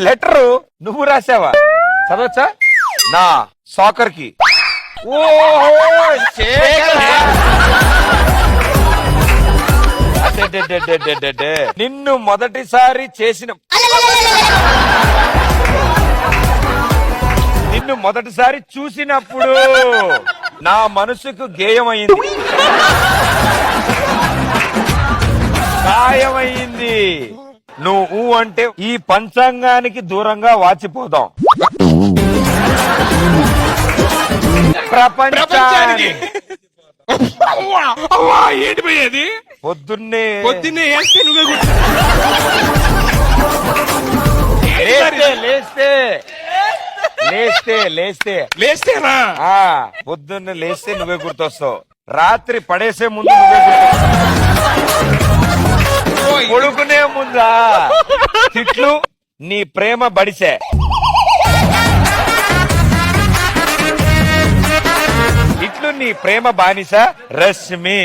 Letter నువ్వు రాసావా? చదవచ్చా? నా soccer కి. నిన్ను మొదటిసారి చూసినప్పుడు నా మనసుకు గేయమైంది, గాయమైంది. నువ్వు అంటే ఈ పంచాంగానికి దూరంగా వాచిపోదాం, ప్రపంచానికి. ఏంటి పోయేది? పొద్దున్నే వేస్తే నువ్వే లేస్తేనా? పొద్దున్నే లేస్తే నువ్వే గుర్తొస్తావు, రాత్రి పడేసే ముందు నువ్వే గుర్తొస్తావు, కొడుకునే ముందా తిట్లు, నీ ప్రేమ బడిసే. ఇట్లు నీ ప్రేమ బానిస రశ్మి.